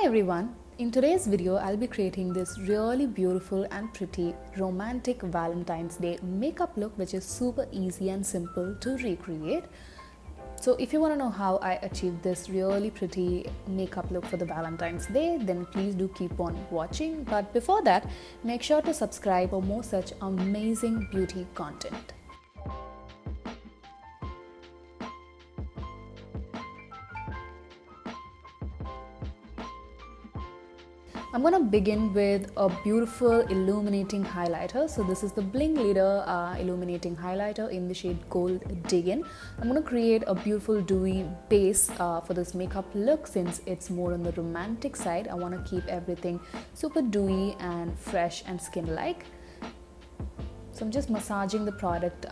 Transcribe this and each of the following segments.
everyone, in today's video I'll be creating this really beautiful and pretty romantic Valentine's Day makeup look which is super easy and simple to recreate. So if you want to know how I achieved this really pretty makeup look for the Valentine's Day, then please do keep on watching. But before that, make sure to subscribe for more such amazing beauty content. I'm going to begin with a beautiful illuminating highlighter. So this is the Bling Leader illuminating highlighter in the shade Gold Diggin. I'm going to create a beautiful dewy base for this makeup look. Since it's more on the romantic side, I want to keep everything super dewy and fresh and skin-like. So I'm just massaging the product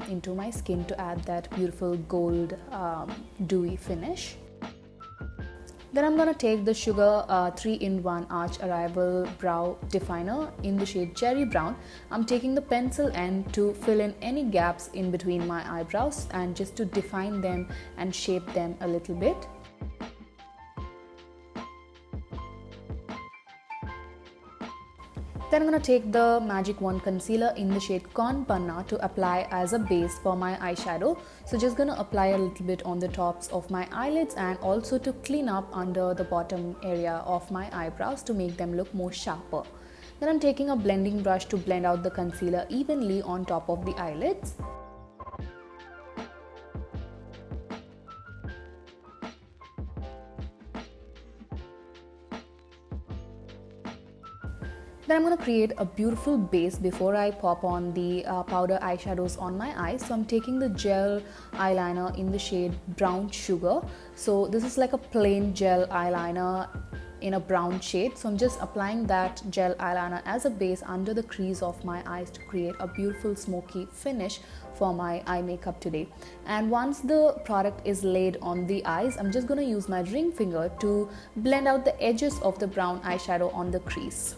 into my skin to add that beautiful gold dewy finish. Then I'm going to take the Sugar 3-in-1 Arch Arrival Brow Definer in the shade Cherry Brown. I'm taking the pencil end to fill in any gaps in between my eyebrows and just to define them and shape them a little bit. Then I'm going to take the Magic Wand Concealer in the shade Corn Panna to apply as a base for my eyeshadow. So just going to apply a little bit on the tops of my eyelids and also to clean up under the bottom area of my eyebrows to make them look more sharper. Then I'm taking a blending brush to blend out the concealer evenly on top of the eyelids. Then I'm going to create a beautiful base before I pop on the powder eyeshadows on my eyes. So I'm taking the gel eyeliner in the shade Brown Sugar. So this is like a plain gel eyeliner in a brown shade. So I'm just applying that gel eyeliner as a base under the crease of my eyes to create a beautiful smoky finish for my eye makeup today. And once the product is laid on the eyes, I'm just going to use my ring finger to blend out the edges of the brown eyeshadow on the crease.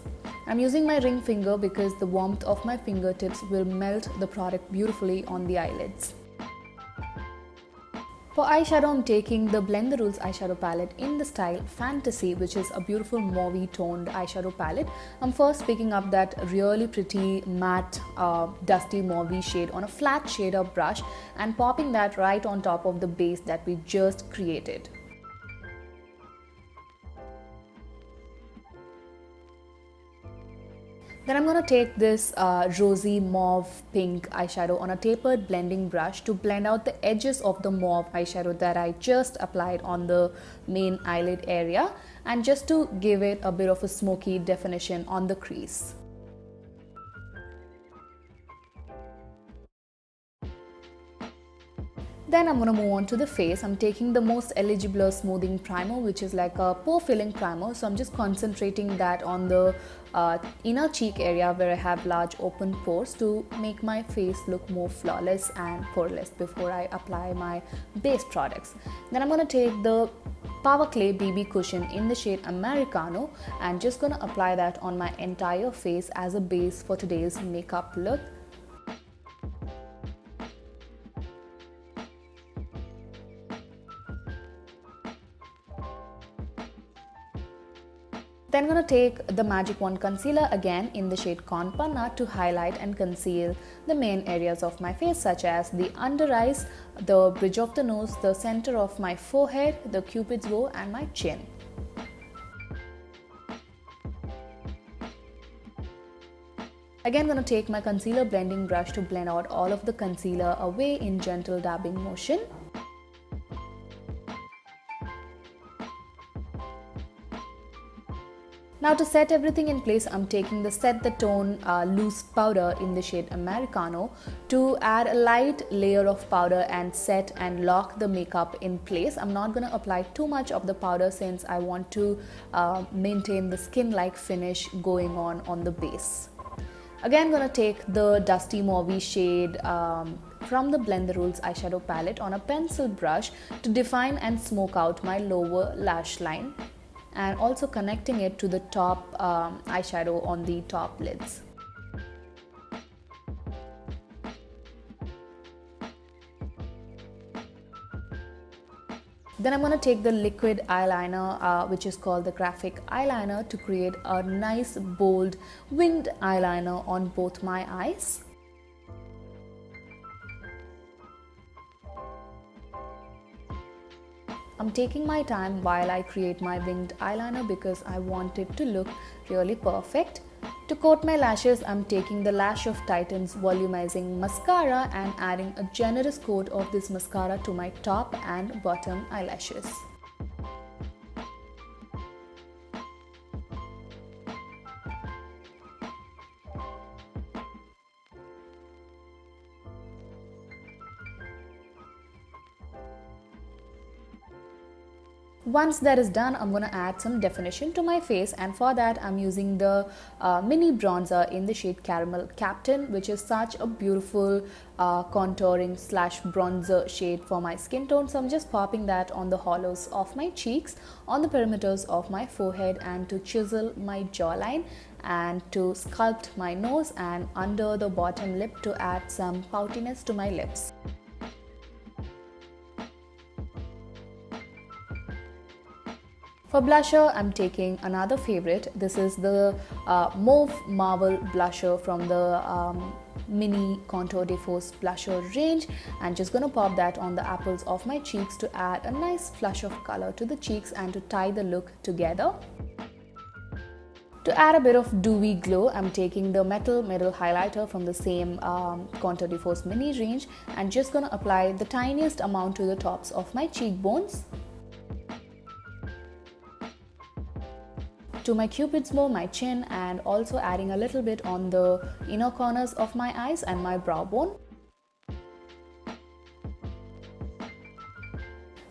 I'm using my ring finger because the warmth of my fingertips will melt the product beautifully on the eyelids. For eyeshadow, I'm taking the Blend the Rules eyeshadow palette in the style Fantasy, which is a beautiful mauve toned eyeshadow palette. I'm first picking up that really pretty matte dusty mauve shade on a flat shader brush and popping that right on top of the base that we just created. Then I'm going to take this rosy mauve pink eyeshadow on a tapered blending brush to blend out the edges of the mauve eyeshadow that I just applied on the main eyelid area and just to give it a bit of a smoky definition on the crease. Then I'm going to move on to the face. I'm taking the Most Eligible Smoothing Primer, which is like a pore filling primer. So I'm just concentrating that on the inner cheek area where I have large open pores to make my face look more flawless and poreless before I apply my base products. Then I'm going to take the Power Clay BB Cushion in the shade Americano and just going to apply that on my entire face as a base for today's makeup look. Then I'm going to take the Magic Wand Concealer again in the shade Corn Panna to highlight and conceal the main areas of my face such as the under eyes, the bridge of the nose, the center of my forehead, the cupid's bow and my chin. Again, I'm going to take my concealer blending brush to blend out all of the concealer away in gentle dabbing motion. Now to set everything in place, I'm taking the Set the Tone loose powder in the shade Americano to add a light layer of powder and set and lock the makeup in place. I'm not going to apply too much of the powder since I want to maintain the skin-like finish going on the base. Again, I'm going to take the Dusty Mauve shade from the Blend the Rules eyeshadow palette on a pencil brush to define and smoke out my lower lash line, and also connecting it to the top eyeshadow on the top lids. Then I'm going to take the liquid eyeliner, which is called the graphic eyeliner, to create a nice bold winged eyeliner on both my eyes. I'm taking my time while I create my winged eyeliner because I want it to look really perfect. To coat my lashes, I'm taking the Lash of Titans volumizing mascara and adding a generous coat of this mascara to my top and bottom eyelashes. Once that is done, I'm going to add some definition to my face, and for that I'm using the mini bronzer in the shade Caramel Captain, which is such a beautiful contouring slash bronzer shade for my skin tone. So I'm just popping that on the hollows of my cheeks, on the perimeters of my forehead, and to chisel my jawline, and to sculpt my nose, and under the bottom lip to add some poutiness to my lips. For blusher, I'm taking another favorite. This is the Mauve Marble blusher from the mini Contour de Force blusher range, and just gonna pop that on the apples of my cheeks to add a nice flush of color to the cheeks and to tie the look together. To add a bit of dewy glow, I'm taking the Metal Middle highlighter from the same Contour de Force mini range, and just gonna apply the tiniest amount to the tops of my cheekbones, to my cupid's bow, my chin, and also adding a little bit on the inner corners of my eyes and my brow bone.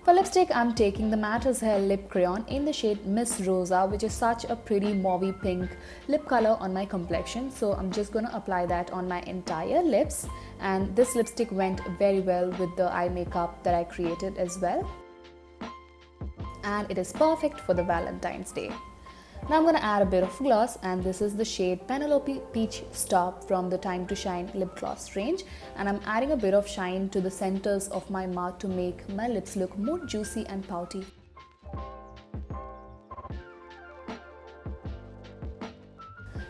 For lipstick, I'm taking the Matte as Hell lip crayon in the shade Miss Rosa, which is such a pretty mauvey pink lip color on my complexion. So I'm just going to apply that on my entire lips, and this lipstick went very well with the eye makeup that I created as well, and it is perfect for the Valentine's Day. Now I'm going to add a bit of gloss, and this is the shade Penelope Peach Stop from the Time to Shine lip gloss range, and I'm adding a bit of shine to the centers of my mouth to make my lips look more juicy and pouty.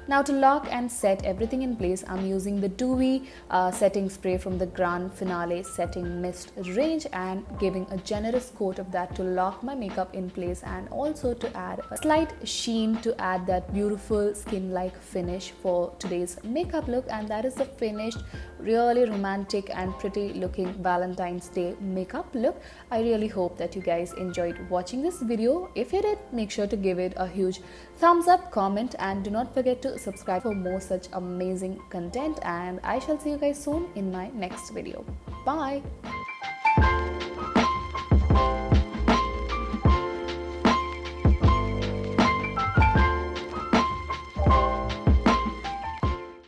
Now to lock and set everything in place, I'm using the Dewy setting spray from the Grand Finale Setting Mist range, and giving a generous coat of that to lock my makeup in place, and also to add a slight sheen to add that beautiful skin-like finish for today's makeup look. And that is the finished, really romantic and pretty looking Valentine's Day makeup look. I really hope that you guys enjoyed watching this video. If you did, make sure to give it a huge thumbs up, comment, and do not forget to subscribe for more such amazing content, and I shall see you guys soon in my next video. Bye.